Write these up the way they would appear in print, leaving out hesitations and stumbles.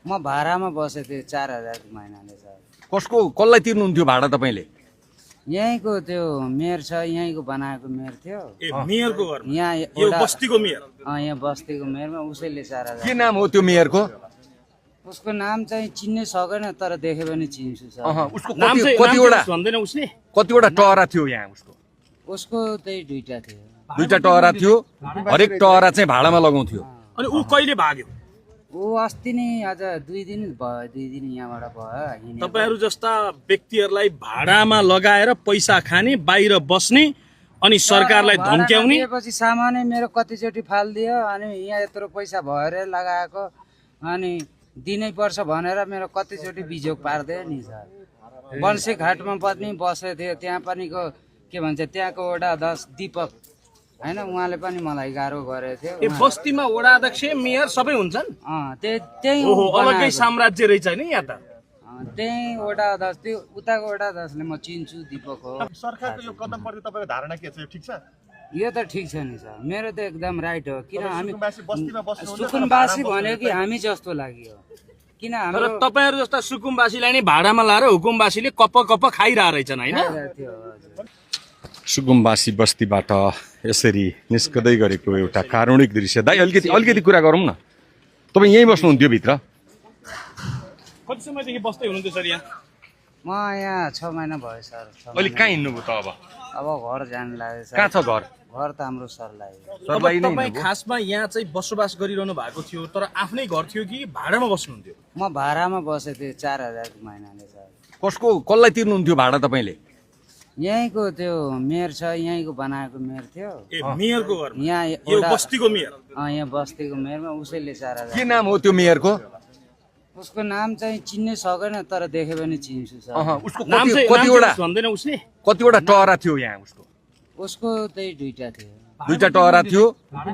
म भाडामा बसेको थिएँ 4000 महिनाले सर। कसलाई तिर्नुहुन्थ्यो भाडा तपाईँले? यहीँको त्यो मेयर छ, यहीँको बनाएको मेयर थियो। मेयरको घरमा यहाँ यो बस्तीको मेयर यहाँ बस्तीको मेयरमा उसैले 4000। के नाम हो त्यो मेयरको? उसको नाम चाहिँ चिन्नै सकेन, तर देख्यो भने चिन्छु सर। उसको नाम चाहिँ कतिवटा भन्दैन उसले। कतिवटा टहरा थियो यहाँ उसको? उसको त्यही 2टा थियो। 2टा टहरा थियो, हरेक टहरा चाहिँ भाडामा लगाउँथ्यो। अनि ऊ कहिले भाग्यो? ऊ अस्ति नै आज 2 दिन भयो, 2 दिन यहाँबाट भयो हिँडेको। तपाईहरु जस्ता व्यक्तिहरूलाई भाडामा लगाएर पैसा खाने, बाहिर बस्ने अनि सरकारलाई धम्क्याउने। पछि सामानै मेरो कतिचोटि फालिदियो, अनि यहाँ यत्रो पैसा भएर लगाएको, अनि दिनै पर्छ भनेर मेरो कतिचोटि बिजोग पार्दियो नि सर। बन्सी घाटमा पनि बसेको थियो, त्यहाँ पनिको के भन्छ त्यहाँको वडा अध्यक्ष दीपक हैन, उहाँले पनि मलाई गाह्रो गरेको थियो। ए बस्तीमा वडा अध्यक्ष मेयर सबै हुन्छन्? त्यही ओहो, अलग्गै साम्राज्य रहेछ नि यहाँ त। त्यही वडा अध्यक्ष त्यो उताको वडा अध्यक्षले म चिन्छु, दीपक हो। सरकारको यो कदम प्रति तपाईँको धारणा के छ? यो ठिक छ? यो त ठिक छ नि सर, मेरो त एकदम राइट हो। किन हामी सुकुम्बासी बस्तीमा बस्नुहुन्न, सुकुम्बासी भन्यो कि हामी जस्तो लाग्यो। किन तर हाम्रो तपाईहरु जस्ता सुकुम्बासीलाई नै भाडामा लाएर हुकुमबासीले कप्प कप्प खाइरहेको रहेछन् हैन? थियो हजुर। सुकुम्बासी बस्तीबाट यसरी निस्कदै गरेको एउटा कारुणिक दृश्य। दाइ अलिकति कुरा गरौँ न। तपाईँ यहीँ बस्नुहुन्थ्यो भित्र? कति समयदेखि बस्दै हुनुहुन्थ्यो सर यहाँ? म यहाँ 6 महिना भयो सर। अहिले कहाँ हिँड्नुभयो त अब? अब घर जानु लाग्यो सर। कहाँ छ घर? घर त हाम्रो सरलाई। सरलाई नै तपाईँ खासमा यहाँ चाहिँ बसोबास गरिरहनु भएको थियो, तर आफ्नै घर थियो कि भाडामा बस्नुहुन्थ्यो? म भाडामा बसेको थिएँ 4000 महिनाले सर। कसलाई तिर्नुहुन्थ्यो भाडा तपाईँले? यहीँको त्यो मेयर छ, यहीँको बनाएको मेयर थियो। ए मेयरको घरमा यहाँ यो बस्तीको मेयर यहाँ बस्तीको मेयरमा उसैले 4000। के नाम हो त्यो मेयरको? उसको नाम चाहिँ चिन्नै सकेन, तर देख्यो भने चिन्छु सर। उसको नाम चाहिँ कतिवटा भन्दैन उसले। कतिवटा टहरा थियो यहाँ उसको? उसको त्यही 2टा थियो। 2टा टहरा थियो,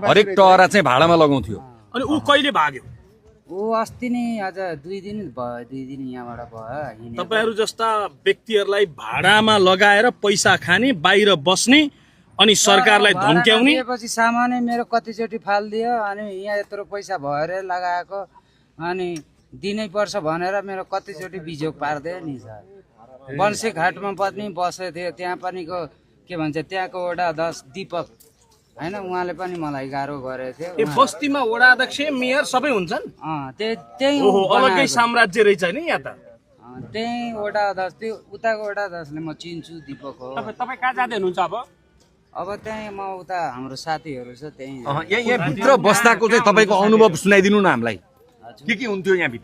हरेक टहरा चाहिँ भाडामा लगाउँथ्यो। अनि ऊ कहिले भाग्यो? ऊ अस्ति नै आज 2 दिन भयो, 2 दिन यहाँबाट भयो हिँडेको। तपाईहरु जस्ता व्यक्तिहरूलाई भाडामा लगाएर पैसा खाने, बाहिर बस्ने अनि सरकारलाई धम्क्याउने। पछि सामानै मेरो कतिचोटि फालिदियो, अनि यहाँ यत्रो पैसा भएर लगाएको, अनि दिनै पर्छ भनेर मेरो कतिचोटि बिजोग पार्दियो नि सर। बन्सी घाटमा पनि बसेको थियो, त्यहाँ पनिको के भन्छ त्यहाँको वडा अध्यक्ष दीपक हैन, उहाँले पनि मलाई गाह्रो गरेको थियो। ए बस्तीमा वडा अध्यक्ष मेयर सबै हुन्छन्? त्यही ओहो, अलग्गै साम्राज्य रहेछ नि यहाँ त। त्यही वडा अध्यक्ष त्यो उताको वडा अध्यक्षले म चिन्छु, दीपक हो। तपाईँ कहाँ जाँदै हुनुहुन्छ अब? अब त्यही म उता हाम्रो साथीहरू छ त्यही। यहाँ भित्र बस्दाको चाहिँ तपाईँको अनुभव सुनाइदिनु न हामीलाई। के हुन्थ्यो यहाँ भित्र?